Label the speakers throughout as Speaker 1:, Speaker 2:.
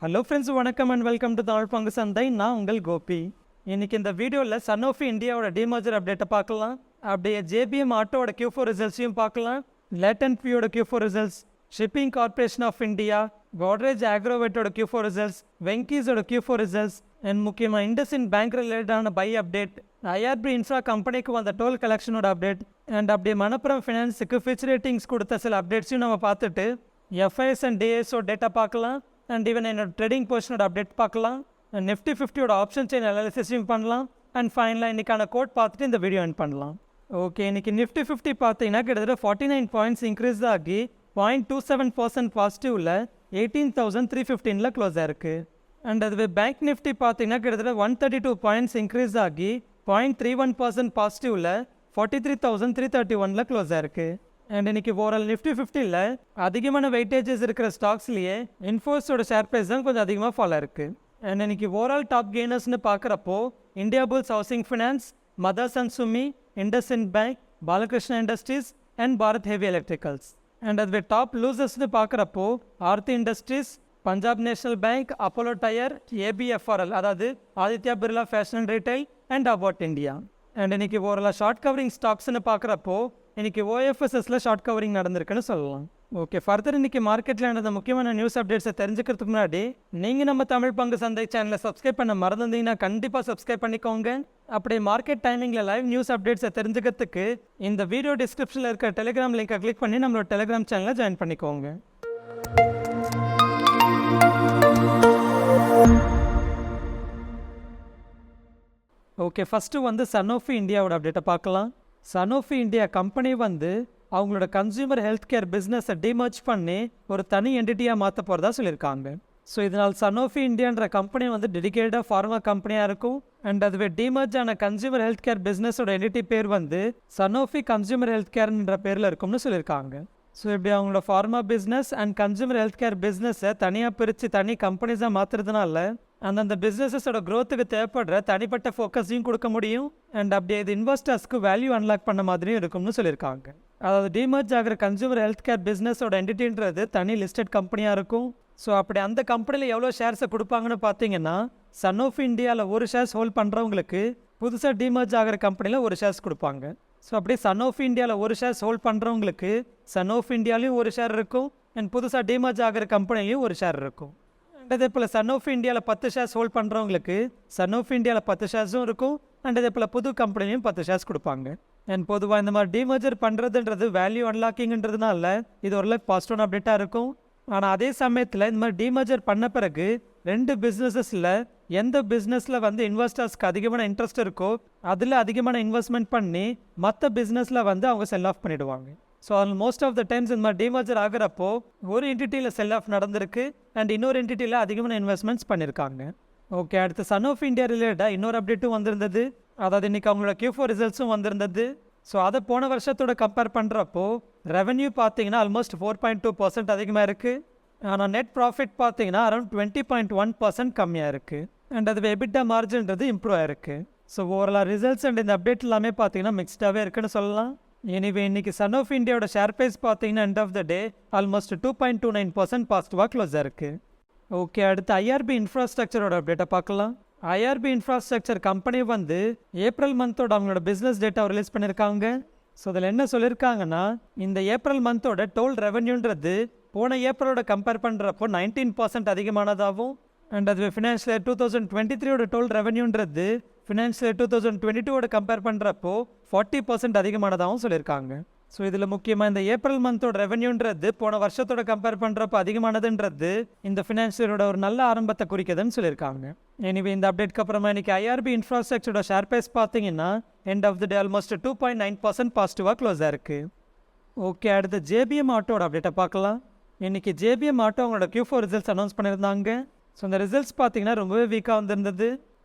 Speaker 1: Hello friends, வணக்கம் and welcome to tamilpangusandhai. நான் உங்கள் கோபி. இன்னைக்கு இந்த வீடியோவில் Sanofi இந்தியாவோட டிமர்ஜர் அப்டேட்டை பார்க்கலாம். அப்படியே JBM ஆட்டோட Q4 ரிசல்ட்ஸையும் பார்க்கலாம். Latent யோட Q4 results, shipping corporation of India, Godrej ஆக்ரோவேட்டோட Q4 ரிசல்ட்ஸ், வெங்கீஸோட Q4 ரிசல்ட்ஸ் அண்ட் முக்கியமாக இண்டஸ்இண்ட் பேங்க் ரிலேட்டடான பை அப்டேட், IRB Infra கம்பெனிக்கு வந்த டோல் கலெக்ஷனோட அப்டேட் அண்ட் அப்படியே மணப்புரம் ஃபினான்ஸுக்கு ஃபிச் ரேட்டிங்ஸ் கொடுத்த சில அப்டேட்ஸையும் நம்ம பார்த்துட்டு FIS அண்ட் DSO டேட்டா பார்க்கலாம். அண்ட் ஈவன் என்னோட ட்ரேடிங் பொசிஷனோட அப்டேட் பார்க்கலாம். Nifty 50யோட ஆப்ஷன் செயின் அனாலிசிஸையும் பண்ணலாம். அண்ட் ஃபைனலாக இன்றைக்கான கோட் பார்த்துட்டு இந்த வீடியோ எண்ட் பண்ணலாம். ஓகே, இன்றைக்கி Nifty 50 பார்த்தீங்கன்னா கிட்டத்தட்ட 49 பாயிண்ட்ஸ் இன்க்ரீஸ் ஆகி 0.27% பாசிட்டிவில் 18,315 க்ளோஸ் ஆயிருக்கு. அண்ட் அதுவே பேங்க் நிஃப்டி பார்த்தீங்கன்னா கிட்டத்தட்ட 132 பாயிண்ட்ஸ் இன்க்ரீஸ் ஆகி 0.31% பாசிட்டிவில் 43,331 க்ளோஸ் ஆயிருக்கு. அண்ட் இன்னைக்கு ஓவரால் Nifty 50ல் அதிகமான வெயிட்டேஜஸ் இருக்கிற ஸ்டாக்ஸ்லேயே இன்ஃபோஸோட ஷேர் ப்ரைஸ் தான் கொஞ்சம் அதிகமாக ஃபாலோ இருக்குது. அண்ட் இன்னைக்கு ஓவரால் டாப் கெய்னர்ஸ்னு பார்க்குறப்போ India bulls housing finance, Motherson Sumi, IndusInd bank, Balakrishna industries and Bharat heavy electricals. And அதுவே டாப் லூசர்ஸ்னு பார்க்குறப்போ Aarti industries, Punjab national bank, Apollo tyre, ABFRL அதாவது Aditya Birla fashion and retail and about India. And இன்னைக்கு overall short covering ஸ்டாக்ஸ்னு பார்க்குறப்போ இன்றைக்கி OFSSல short covering நடந்திருக்குன்னு சொல்லலாம். ஓகே, ஃபர்தர் இன்றைக்கி மார்க்கெட்டில் நடந்த முக்கியமான நியூஸ் அப்டேட்ஸை தெரிஞ்சுக்கிறதுக்கு முன்னாடி நீங்கள் நம்ம தமிழ் பங்கு சந்தை சேனலை சப்ஸ்கிரைப் பண்ண மறந்துருந்தீங்கன்னா கண்டிப்பாக சப்ஸ்கிரைப் பண்ணிக்கோங்க. அப்படியே மார்க்கெட் டைமிங்கில் லைவ் நியூஸ் அப்டேட்ஸை தெரிஞ்சுக்கிறதுக்கு இந்த வீடியோ டிஸ்கிரிப்ஷனில் இருக்க டெலிகிராம் லிங்கை கிளிக் பண்ணி நம்மளோட டெலிகிராம் சேனலை ஜாயின் பண்ணிக்கோங்க. ஓகே, ஃபஸ்ட்டு வந்து Sanofi இந்தியாவோட அப்டேட்டை பார்க்கலாம். Sanofi இந்தியா கம்பெனி வந்து அவங்களோட கன்சியூமர் ஹெல்த் கேர் பிஸ்னஸை டிமர்ஜ் பண்ணி ஒரு தனி என்டிட்டியாக மாற்ற போகிறதா சொல்லியிருக்காங்க. ஸோ இதனால் Sanofi இந்தியான்ற கம்பெனி வந்து டெடிகேட்டடாக ஃபார்மா கம்பெனியாக இருக்கும். அண்ட் அதுவே டிமர்ஜ் ஆன கன்சியூமர் ஹெல்த் கேர் பிஸ்னஸோட என்டிட்டி பேர் வந்து Sanofi கன்சியூமர் ஹெல்த் கேர்ன்ற பேரில் இருக்கும்னு சொல்லியிருக்காங்க. ஸோ இப்படி அவங்களோட pharma business and consumer health care பிஸ்னஸை தனியாக பிரித்து தனி கம்பெனிஸாக மாற்றுறதுனால அந்தந்த பிஸ்னஸஸோட க்ரோத்துக்கு தேவைப்படுற தனிப்பட்ட ஃபோக்கஸையும் கொடுக்க முடியும். அண்ட் அப்படியே இது இன்வெஸ்டர்ஸ்க்கு வேல்யூ அன்லாக் பண்ண மாதிரியும் இருக்கும்னு சொல்லியிருக்காங்க. அதாவது டிமர்ஜ் ஆகிற கன்சியூமர் ஹெல்த் கேர் பிஸ்னஸோட என்டிட்டின்றது தனி லிஸ்டட் கம்பெனியாக இருக்கும். ஸோ அப்படி அந்த கம்பெனியில் எவ்வளோ ஷேர்ஸை கொடுப்பாங்கன்னு பார்த்தீங்கன்னா Sanofi இந்தியாவில் ஒரு ஷேர்ஸ் ஹோல்ட் பண்ணுறவங்களுக்கு புதுசாக டிமர்ஜ் ஆகிற கம்பெனியில் ஒரு ஷேர்ஸ் கொடுப்பாங்க. ஸோ அப்படியே Sanofi இந்தியாவில் ஒரு ஷேர்ஸ் ஹோல்ட் பண்ணுறவங்களுக்கு Sanofi இந்தியாலையும் ஒரு ஷேர் இருக்கும். அண்ட் புதுசாக டிமர்ஜ் ஆகிற கம்பெனிலையும் ஒரு ஷேர் இருக்கும். அதே போல் Sanofi இந்தியாவில் 10 ஷேர்ஸ் ஹோல்ட் பண்ணுறவங்களுக்கு Sanofi இந்தியாவில் 10 ஷேர்ஸும் இருக்கும். அண்ட் அதே போல் புது கம்பெனிலையும் 10 ஷேர்ஸ் கொடுப்பாங்க. அண்ட் பொதுவாக இந்த மாதிரி டிமர்ஜர் பண்ணுறதுன்றது வேல்யூ அன்லாக்கிங்கிறதுனால இது ஓரளவுக்கு பாசிட்டிவான அப்டேட்டாக இருக்கும். ஆனால் அதே சமயத்தில் இந்த மாதிரி டிமர்ஜர் பண்ண பிறகு ரெண்டு பிஸ்னஸஸில் எந்த பிஸ்னஸில் வந்து இன்வெஸ்டர்ஸ்க்கு அதிகமான இன்ட்ரெஸ்ட் இருக்கோ அதில் அதிகமான இன்வெஸ்ட்மெண்ட் பண்ணி மற்ற பிஸ்னஸில் வந்து அவங்க செல் ஆஃப் பண்ணிவிடுவாங்க. ஸோ அதில் மோஸ்ட் ஆஃப் த டைம்ஸ் இந்த மாதிரி டிமர்ஜர் ஆகிறப்போ ஒரு என்டிட்டியில் செல் ஆஃப் நடந்திருக்கு அண்ட் இன்னொரு என்டிட்டியில் அதிகமான இன்வெஸ்ட்மெண்ட்ஸ் பண்ணியிருக்காங்க. ஓகே, அடுத்து Sanofi இந்தியா ரிலேட்டடாக இன்னொரு அப்டேட்டும் வந்திருந்தது. அதாவது இன்றைக்கி அவங்களோட Q4 ரிசல்ட்ஸும் வந்திருந்தது. ஸோ அதை போன வருஷத்தோட கம்பேர் பண்ணுறப்போ ரெவன்யூ பார்த்தீங்கன்னா ஆல்மோஸ்ட் 4.2% அதிகமாக இருக்குது. ஆனால் நெட் ப்ராஃபிட் பார்த்தீங்கன்னா அரௌண்ட் 20.1% கம்மியாக இருக்குது. அண்ட் அது EBITDA மார்ஜின்றது இம்ப்ரூவ் ஆகிருக்கு. ஸோ ஓவரால் ரிசல்ட்ஸ் அண்ட் இந்த அப்டேட் எல்லாமே பார்த்தீங்கன்னா மிக்ஸ்டாகவே இருக்குன்னு சொல்லலாம். எனிவே இன்றைக்கி Sanofi இந்தியாவோட ஷேர் ப்ரைஸ் பார்த்தீங்கன்னா end of the day almost 2.29% பாசிட்டிவாக க்ளோஸ் ஆயிருக்கு. ஓகே, அடுத்து IRB இன்ஃப்ராஸ்ட்ரக்சரோட அப்டேட்டை பார்க்கலாம். IRB இன்ஃப்ராஸ்ட்ரக்சர் கம்பெனி வந்து ஏப்ரல் மந்தோட அவங்களோட பிஸ்னஸ் டேட்டாவை ரிலீஸ் பண்ணியிருக்காங்க. ஸோ அதில் என்ன சொல்லியிருக்காங்கன்னா இந்த ஏப்ரல் மந்தோட டோல் ரெவன்யூன்றது போன ஏப்ரலோட கம்பேர் பண்ணுறப்போ 19% அதிகமானதாகவும் அண்ட் அதுவே ஃபினான்ஷியல் இயர் 2023யோட டோல் ரெவன்யூன்றது ஃபினான்ஷியல் இயர் 2022வோட கம்பேர் பண்ணுறப்போ 40% அதிகமானதாகவும் சொல்லியிருக்காங்க. ஸோ இதில் முக்கியமாக இந்த ஏப்ரல் மந்தோட ரெவன்யூன்றது போன வருஷத்தோட கம்பேர் பண்ணுறப்போ அதிகமானதுன்றது இந்த ஃபினான்ஷியரோட ஒரு நல்ல ஆரம்பத்தை குறிக்குதுன்னு சொல்லியிருக்காங்க. எனிவே இந்த அப்டேட்க்கு அப்புறமா இன்றைக்கி IRB இன்ஃப்ராஸ்ட்ரக்சரோட ஷேர் ப்ரைஸ் பார்த்தீங்கன்னா end of the day almost 2.9% பாசிட்டிவாக க்ளோஸ் ஆயிருக்கு. ஓகே, அடுத்து JBM ஆட்டோட அப்டேட்டை பார்க்கலாம். இன்றைக்கி JBM ஆட்டோ அவங்களோட Q4 ரிசல்ட்ஸ் அனௌன்ஸ் பண்ணியிருந்தாங்க. ஸோ இந்த ரிசல்ட்ஸ் பார்த்தீங்கன்னா ரொம்பவே வீக்காக வந்திருந்தது.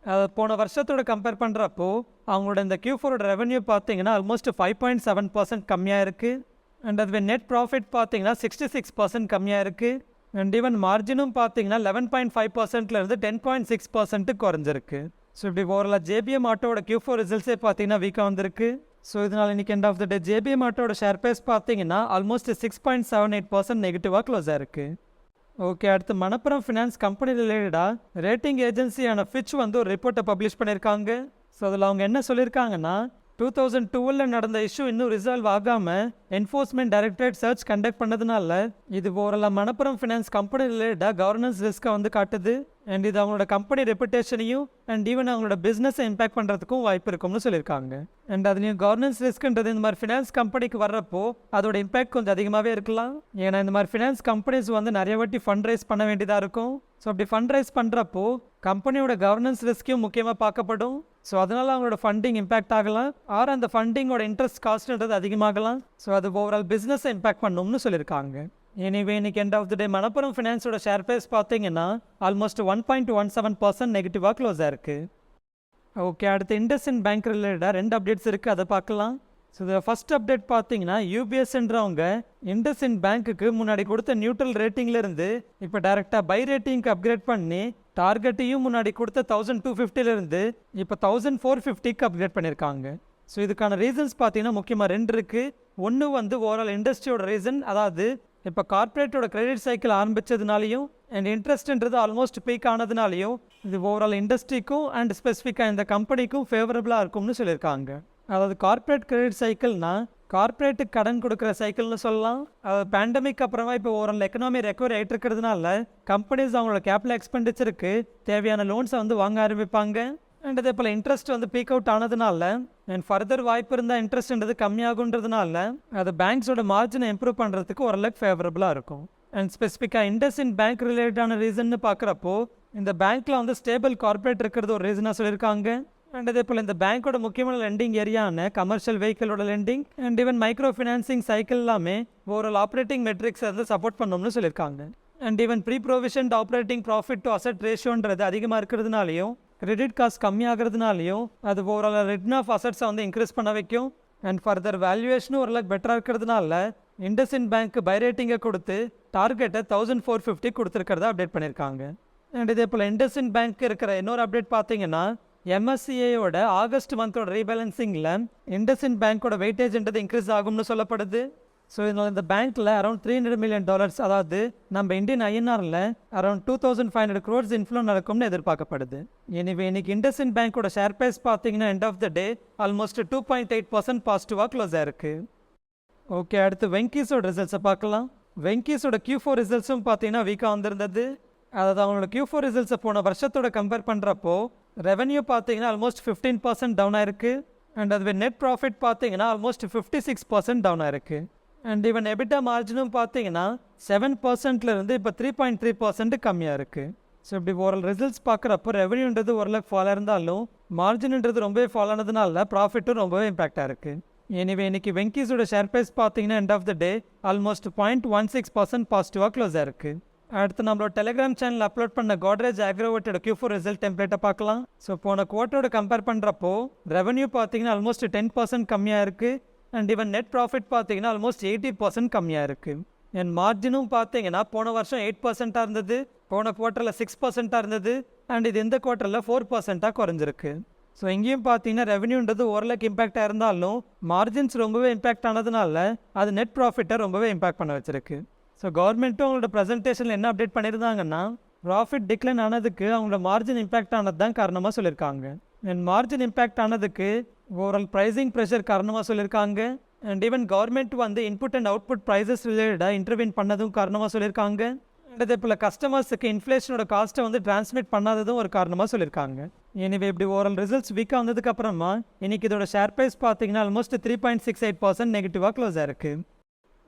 Speaker 1: போன வருஷத்தோட கம்பேர் பண்ணுறப்போ அவங்களோட இந்த Q4 ரெவன்யூ பார்த்தீங்கன்னா ஆல்மோஸ்ட் 5.7% கம்மியாக இருக்குது. அண்ட் அதுவே நெட் ப்ராஃபிட் பார்த்தீங்கன்னா 66% கம்மியாக இருக்குது. அண்ட் ஈவன் மார்ஜினும் பார்த்தீங்கன்னா 11.5%லேருந்து 10.6% குறைஞ்சிருக்கு. ஸோ இப்படி ஓவரால் JBM ஆட்டோட Q4 ரிசல்ட்ஸே பார்த்தீங்கன்னா வீக்காக வந்திருக்கு. ஸோ இதனால் இன்றைக்கி end of the day JBM ஆட்டோட ஷேர் ப்ரைஸ் பார்த்தீங்கன்னா ஆல்மோஸ்ட் 6.78% நெகட்டிவாக க்ளோஸ் ஆயிருக்கு. ஓகே, அடுத்து மணப்புரம் ஃபினான்ஸ் கம்பெனி ரிலேட்டடாக ரேட்டிங் ஏஜென்சியான ஃபிட்ச் வந்து ஒரு ரிப்போர்ட்டை பப்ளிஷ் பண்ணியிருக்காங்க. ஸோ அதில் அவங்க என்ன சொல்லியிருக்காங்கன்னா 2012 நடந்த இஷ்யூ இன்னும் ரிசால்வ் ஆகாமல் என்ஃபோர்ஸ்மெண்ட் டைரக்டரேட் சர்ச் கண்டக்ட் பண்ணதுனால இது ஓரளவு மணப்புரம் ஃபினான்ஸ் கம்பெனி ரிலேட்டடாக கவர்னன்ஸ் ரிஸ்க்கை வந்து காட்டுது. அண்ட் இது அவங்களோட கம்பெனி ரெப்புடேஷனையும் அண்ட் ஈவன் அவங்களோட பிஸ்னஸை இம்பாக்ட் பண்ணுறதுக்கும் வாய்ப்பு இருக்கும்னு சொல்லியிருக்காங்க. அண்ட் அதுலேயும் கவர்னன்ஸ் ரிஸ்க்ன்றது இந்த மாதிரி ஃபினான்ஸ் கம்பெனிக்கு வர்றப்போ அதோட இம்பாக்ட் கொஞ்சம் அதிகமாகவே இருக்கலாம். ஏன்னா இந்த மாதிரி ஃபினான்ஸ் கம்பெனிஸ் வந்து நிறைய வாட்டி ஃபண்ட் ரைஸ் பண்ண வேண்டியதாக இருக்கும். ஸோ அப்படி ஃபண்ட் ரைஸ் பண்ணுறப்போ கம்பெனியோட கவர்னன்ஸ் ரிஸ்க்கையும் முக்கியமாக பார்க்கப்படும். ஸோ அதனால் அவங்களோட ஃபண்டிங் இம்பாக்ட் ஆகலாம், ஆர் அந்த ஃபண்டிங்கோட இன்ட்ரெஸ்ட் காஸ்ட்ன்றது அதிகமாகலாம். ஸோ அது ஓவரால் பிஸ்னஸை இம்பாக்ட் பண்ணும்னு சொல்லியிருக்காங்க. எனிவே இன்னைக்கு end of the day Manappuram ஃபினான்ஸோட ஷேர் ப்ரைஸ் பார்த்தீங்கன்னா ஆல்மோஸ்ட் 1.17% நெகட்டிவாக க்ளோஸ் ஆயிருக்கு. ஓகே, அடுத்து இண்டஸ்இண்ட் பேங்க் ரிலேட்டடாக 2 அப்டேட்ஸ் இருக்குது, அதை பார்க்கலாம். ஸோ இதில் ஃபஸ்ட் அப்டேட் பார்த்தீங்கன்னா யூபிஎஸ்ன்றவங்க இண்டஸ்இண்ட் பேங்க்குக்கு முன்னாடி கொடுத்த நியூட்ரல் ரேட்டிங்லேருந்து இப்போ டேரெக்டாக பை ரேட்டிங்க்கு அப்கிரேட் பண்ணி டார்கெட்டையும் முன்னாடி கொடுத்த 1250 இப்போ 1450க்கு அப்கிரேட் பண்ணியிருக்காங்க. ஸோ இதுக்கான ரீசன்ஸ் பார்த்தீங்கன்னா முக்கியமாக 2 இருக்குது. ஒன்று வந்து ஓவரால் இண்டஸ்ட்ரியோட ரீசன், அதாவது இப்போ கார்ப்பரேட்டோட கிரெடிட் சைக்கிள் ஆரம்பித்ததுனாலையும் அண்ட் இன்ட்ரெஸ்ட்ன்றது ஆல்மோஸ்ட் பீக் ஆனதுனாலையும் இது ஓவரால் இண்டஸ்ட்ரிக்கும் அண்ட் ஸ்பெசிஃபிக்காக இந்த கம்பெனிக்கும் ஃபேவரபுளாக இருக்கும்னு சொல்லியிருக்காங்க. அதாவது கார்ப்பரேட் கிரெடிட் சைக்கிள்னா கார்ப்பரேட்டுக்கு கடன் கொடுக்குற சைக்கிள்னு சொல்லலாம். அதாவது பேண்டமிக் அப்புறமா இப்போ ஓவரால் எக்கனாமி ரெக்கவரி ஆகிட்டு இருக்கிறதுனால கம்பெனிஸ் அவங்களோட கேபிட்டல் எக்ஸ்பெண்டிச்சருக்கு தேவையான லோன்ஸை வந்து வாங்க ஆரம்பிப்பாங்க. அண்ட் இதே போல் இன்ட்ரெஸ்ட் வந்து பீக் அவுட் ஆனதுனால அண்ட் ஃபர்தர் வாய்ப்பு இருந்தால் இன்ட்ரெஸ்ட்ன்றது கம்மியாகுன்றதுனால அது பேங்க்ஸோட மார்ஜினை இம்ப்ரூவ் பண்ணுறதுக்கு ஓரளவுக்கு ஃபேவரபுளாக இருக்கும். அண்ட் ஸ்பெசிஃபிக்காக இண்டஸ்இண்ட் பேங்க் ரிலேட்டடான ரீசன்னு பார்க்குறப்போ இந்த பேங்க்கில் வந்து ஸ்டேபிள் கார்ப்பரேட் இருக்கிறது ஒரு ரீசனாக சொல்லியிருக்காங்க. அண்ட் அதே போல் இந்த பேங்க்கோட முக்கியமான லெண்டிங் ஏரியான கமர்ஷியல் வெஹிக்கிளோட lending and even micro financing cycle எல்லாமே ஓவரால் ஆப்ரேட்டிங் மெட்ரிக்ஸ் வந்து சப்போர்ட் பண்ணணும்னு சொல்லியிருக்காங்க. And even pre provision operating profit to asset ரேஷியோன்றது அதிகமாக இருக்கிறதுனாலையும் கிரெடிட் காஸ்ட் கம்மியாகிறதுனாலையும் அது ஓவரால் ரிட்டர்ன் ஆஃப் அசட்ஸை வந்து இன்க்ரீஸ் பண்ண வைக்கும். அண்ட் ஃபர்தர் வேல்யூவேஷனும் ஓரளவுக்கு பெட்டராக இருக்கிறதுனால இண்டஸ்இண்ட் பேங்க் பை ரேட்டிங்கை கொடுத்து டார்கெட்டை 1450 கொடுத்துருக்கிறதா அப்டேட் பண்ணியிருக்காங்க. அண்ட் இதே போல் இண்டஸ்இண்ட் பேங்க் இருக்கிற இன்னொரு அப்டேட் பார்த்தீங்கன்னா MSCIயோட ஆகஸ்ட் மந்தோட ரீபேலன்சிங்கில் இண்டஸ்இண்ட் பேங்க்கோட வெயிட்டேஜ்ன்றது இன்க்ரீஸ் ஆகும்னு சொல்லப்படுது. ஸோ இதனால் இந்த பேங்க்கில் அரௌண்ட் $300 million, அதாவது நம்ம இந்தியன் ஐஎன்ஆரில் அரௌண்ட் 2500 crores இன்ஃப்ளோ நடக்கும்னு எதிர்பார்க்கப்படுது. எனிவே இன்னைக்கு இண்டஸ்இண்ட் பேங்க்கோட ஷேர் ப்ரைஸ் பார்த்தீங்கன்னா end of the day almost 2.8% பாசிட்டிவாக க்ளோஸ் ஆயிருக்கு. ஓகே, அடுத்து வெங்கீஸோட ரிசல்ட்ஸை பார்க்கலாம். வெங்கீஸோட Q4 ரிசல்ட்ஸும் பார்த்தீங்கன்னா வீக்காக வந்திருந்தது. அதாவது அவங்களோட Q4 ரிசல்ட்ஸை போன வருஷத்தோட கம்பேர் பண்ணுறப்போ ரெவன்யூ பார்த்தீங்கன்னா ஆல்மோஸ்ட் 15% டவுன் ஆயிருக்கு. அண்ட் அதுவே நெட் ப்ராஃபிட் பார்த்தீங்கன்னா ஆல்மோஸ்ட் 56% டவுன் ஆயிருக்கு. அண்ட் ஈவன் எபிட்டா மார்ஜினும் பார்த்தீங்கன்னா 7%லேருந்து இப்போ 3.3% கம்மியாக இருக்குது. ஸோ இப்படி ஓரல் ரிசல்ட்ஸ் பார்க்குறப்போ ரெவன்யூன்றது ஓரளவுக்கு ஃபால் இருந்தாலும் மார்ஜின்ன்றது ரொம்பவே ஃபால் ஆனதுனால ப்ராஃபிட்டும் ரொம்பவே இம்பாக்டாக இருக்குது. எனிவே இன்னைக்கு வெங்கீஸோட ஷேர் ப்ரைஸ் பார்த்தீங்கன்னா end of the day almost 0.16% பாசிட்டிவாக க்ளோஸ் ஆயிருக்கு. அடுத்து நம்மளோட டெலிகிராம் சேனல் அப்லோட் பண்ண கோட்ரேஜ் அக்ரோவேட்டோட Q4 ரிசல்ட் டெம்ப்ளேட்டை பார்க்கலாம். ஸோ போன குவார்ட்டரோட கம்பேர் பண்ணுறப்போ ரெவன்யூ பார்த்தீங்கன்னா ஆல்மோஸ்ட் 10% கம்மியாக இருக்குது. அண்ட் ஈவன் நெட் ப்ராஃபிட் பார்த்தீங்கன்னா ஆல்மோஸ்ட் 80% கம்மியாக இருக்குது. அண்ட் மார்ஜினும் பார்த்தீங்கன்னா போன வருஷம் 8%-ஆக இருந்தது, போன குவார்ட்டரில் 6%-ஆக இருந்தது. அண்ட் இது இந்த குவார்ட்டரில் 4%-ஆக குறைஞ்சிருக்கு. ஸோ இங்கேயும் பார்த்தீங்கன்னா ரெவன்யூன்றது ஓரளவுக்கு இம்பாக்டாக இருந்தாலும் மார்ஜின்ஸ் ரொம்பவே இம்பாக்ட் ஆனதுனால அது நெட் ப்ராஃபிட்டை ரொம்பவே இம்பாக்ட் பண்ண வச்சிருக்கு. ஸோ கவர்மெண்ட்டும் அவங்களோட ப்ரெசன்டேஷனில் என்ன அப்டேட் பண்ணியிருந்தாங்கன்னா ப்ராஃபிட் டிக்ளைன் ஆனதுக்கு அவங்களோட மார்ஜின் இம்பாக்ட் ஆனது தான் காரணமாக சொல்லியிருக்காங்க. அண்ட் மார்ஜின் இம்பாக்ட் ஆனதுக்கு ஓவரால் ப்ரைஸிங் ப்ரெஷர் காரணமாக சொல்லியிருக்காங்க. அண்ட் ஈவன் கவர்மெண்ட் வந்து இன்புட் அண்ட் அவுட்புட் ப்ரைஸஸ் ரிலேட்டடாக இன்டர்வீன் பண்ணதும் காரணமாக சொல்லியிருக்காங்க. அண்ட் அதே போல் கஸ்டமர்ஸுக்கு இன்ஃப்ளேஷனோட காஸ்ட்டை வந்து டிரான்ஸ்மிட் பண்ணாததும் ஒரு காரணமாக சொல்லியிருக்காங்க. எனவே இப்படி ஓவரால் ரிசல்ட்ஸ் வீக்காக வந்ததுக்கு அப்புறமா இன்னைக்கு இதோட ஷேர் ப்ரைஸ் பார்த்தீங்கன்னா ஆல்மோஸ்ட் 3.68% நெகட்டிவாக க்ளோஸ் ஆயிருக்கு.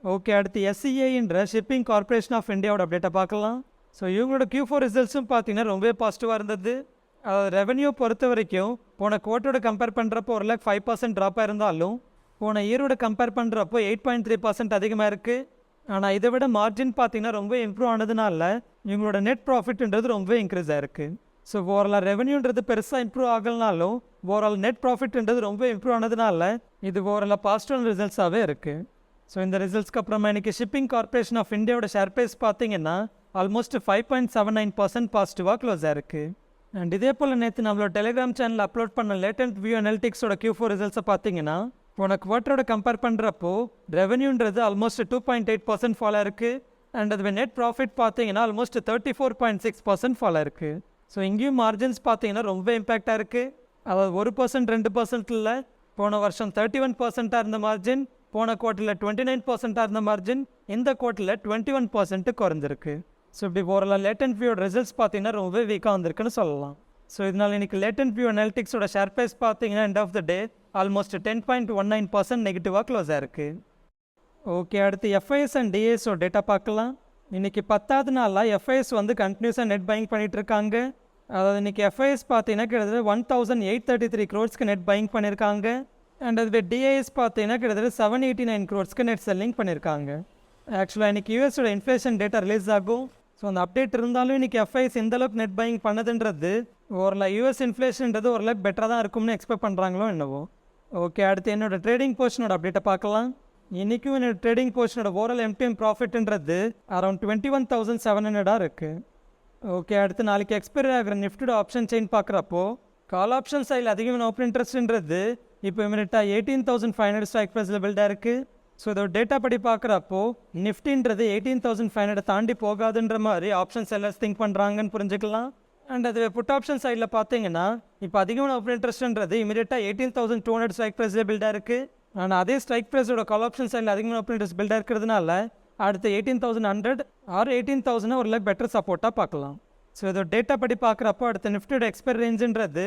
Speaker 1: ஓகே, அடுத்து SCIன்ற ஷிப்பிங் கார்பரேஷன் ஆஃப் இந்தியாவோட அப்டேட்டை பார்க்கலாம். ஸோ இவங்களோட Q4 ரிசல்ட்ஸும் பார்த்தீங்கன்னா ரொம்பவே பாசிட்டிவாக இருந்தது. ரெவன்யூ பொறுத்த வரைக்கும் போன குவார்ட்டரோட கம்பேர் பண்ணுறப்போ ஓரளவுக்கு 5% ட்ராப்பாக இருந்தாலும் போன இயரோட கம்பேர் பண்ணுறப்போ 8.3% அதிகமாக இருக்குது. ஆனால் இதை விட மார்ஜின் பார்த்தீங்கன்னா ரொம்ப இம்ப்ரூவ் ஆனதுனால இவங்களோட நெட் ப்ராஃபிட்ன்றது ரொம்பவே இன்க்ரீஸ் ஆயிருக்கு. ஸோ ஓவரால் ரெவன்யூன்றது பெருசாக இம்ப்ரூவ் ஆகலனாலும் ஓவரால் நெட் ப்ராஃபிட்ன்றது ரொம்ப இம்ப்ரூவ் ஆனதுனால இது ஓவரால் பாசிட்டிவ் ரிசல்ட்ஸாகவே இருக்குது. ஸோ இந்த ரிசல்ட்ஸ்க்கு அப்புறமா இன்றைக்கி ஷிப்பிங் கார்பரேஷன் ஆஃப் இந்தியாவோட ஷேர் ப்ரைஸ் பார்த்தீங்கன்னா ஆல்மோஸ்ட் 5.79% பாசிட்டிவாக க்ளோஸ் ஆயிருக்கு. அண்ட் இதே போல் நேற்று நம்மளோட டெலிகிராம் சேனல் அப்லோட் பண்ண லேட்டன்ட் வியூ அனாலிட்டிக்ஸோட Q4 ரிசல்ட்ஸை பார்த்தீங்கன்னா போன குவார்ட்டரோட கம்பேர் பண்ணுறப்போ ரெவன்யூன்றது ஆல்மோஸ்ட் 2.8% ஃபால் ஆயிருக்கு. அண்ட் அது நெட் ப்ராஃபிட் பார்த்தீங்கன்னா ஆல்மோஸ்ட் 34.6% ஃபால் இருக்குது. ஸோ இங்கேயும் மார்ஜின்ஸ் பார்த்தீங்கன்னா ரொம்ப இம்பேக்டாக இருக்குது. அதாவது 1% 2% இல்லை, போன வருஷம் 31% இருந்த மார்ஜின், போன குவார்ட்டரில் 29% இருந்த மார்ஜின், இந்த குவார்ட்டரில் 21% குறைஞ்சிருக்கு. ஸோ இப்படி ஓரளவு லேட்டன்ட் வியூட ரிசல்ட்ஸ் பார்த்தீங்கன்னா ரொம்பவே வீக்காக வந்திருக்குன்னு சொல்லலாம். ஸோ இதனால் இன்றைக்கி லேட்டன்ட் வியூ அனாலிட்டிக்ஸோட ஷேர் ப்ரைஸ் பார்த்தீங்கன்னா end of the day almost 10.19% நெகட்டிவாக க்ளோஸ் ஆயிருக்கு. ஓகே, அடுத்து எஃப்ஐஎஸ் அண்ட் டிஏஸோட டேட்டா பார்க்கலாம். இன்றைக்கி 10வது நாளில் எஃப்ஐஎஸ் வந்து கண்டினியூஸாக நெட் பையிங் பண்ணிகிட்ருக்காங்க. அதாவது இன்றைக்கி எஃப்ஐஎஸ் பார்த்தீங்கன்னா கிட்டத்தட்ட 1833 crores நெட் பையிங் பண்ணியிருக்காங்க. அண்ட் அதுவே டிஏஎஸ் பார்த்தீங்கன்னா கிட்டத்தட்ட 789 crores நெட் செல்லிங் பண்ணியிருக்காங்க. ஆக்சுவலாக இன்றைக்கி யூஎஸோட இன்ஃப்ளேஷன் டேட்டா ரிலீஸ் ஆகும். ஸோ அந்த அப்டேட் இருந்தாலும் இன்றைக்கி எஃப்ஐஎஸ் எந்தளவுக்கு நெட் பையிங் பண்ணதுன்றது ஓரளவு யூஎஸ் இன்ஃப்ளேஷன்றது ஓரளவுக்கு பெட்டராக தான் இருக்கும்னு எக்ஸ்பெக்ட் பண்ணுறாங்களோ என்னவோ. ஓகே, அடுத்து என்னோட ட்ரேடிங் போர்ஷனோட அப்டேட்டை பார்க்கலாம். இன்றைக்கும் என்னோட ட்ரேடிங் போர்ஷனோட ஓவரால் எம்டிஎம் ப்ராஃபிட்ன்றது அரௌண்ட் 21,700 இருக்குது. ஓகே, அடுத்து நாளைக்கு எக்ஸ்பைரி ஆகிற நிஃப்டியோட ஆப்ஷன் செயின் பார்க்குறப்போ கால் ஆப்ஷன் சைடில் அதிகமான ஓப்பன் இன்ட்ரெஸ்ட்ன்றது இப்போ இமீடியட்டாக 18,500 ஸ்ட்ரைக் ப்ரைஸில் பில்டாக இருக்குது. ஸோ இதோட டேட்டா படி பார்க்குறப்போ நிஃப்டின்றது 18,500 தாண்டி போகாதுன்ற மாதிரி ஆப்ஷன் செல்லர்ஸ் திங்க் பண்ணுறாங்கன்னு புரிஞ்சுக்கலாம். அண்ட் அது புட் ஆப்ஷன் சைடில் பார்த்தீங்கன்னா இப்போ அதிகமான ஓப்பன் இன்ட்ரெஸ்ட்ன்றது இமீடியட்டாக 18,200 ஸ்ட்ரைக் ப்ரைஸில் பில்டாக இருக்குது. ஆனால் அதே ஸ்ட்ரைக் ப்ரைஸோட கால் ஆப்ஷன் சைடில் அதிகமான ஓப்பன் இன்ட்ரெஸ்ட் பில்டாக இருக்கிறதுனால அடுத்து 18,100 ஆர் 18,000 ஒரு பெட்டர் சப்போர்ட்டாக பார்க்கலாம். ஸோ இதோட டேட்டா படி பார்க்குறப்போ அடுத்த நிஃப்டியோட எக்ஸ்பைரி ரேஞ்சுன்றது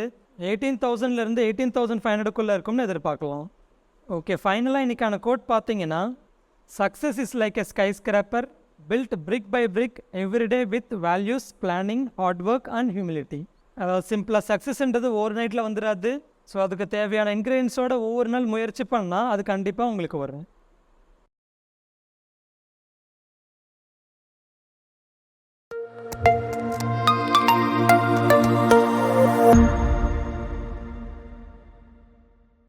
Speaker 1: 18,000லேருந்து 18,500க்குள்ளே இருக்கும்னு எதிர்பார்க்கலாம். ஓகே, ஃபைனலாக இன்றைக்கான கோட் பார்த்தீங்கன்னா success is like a skyscraper built brick by brick everyday with values planning hard work and humility. அதாவது சிம்பிளாக சக்ஸஸ்ன்றது ஓவர் நைட்டில் வந்துடாது. ஸோ அதுக்கு தேவையான இன்க்ரீடியன்ஸோட ஒவ்வொரு நாள் முயற்சி பண்ணால் அது கண்டிப்பாக உங்களுக்கு வரும்.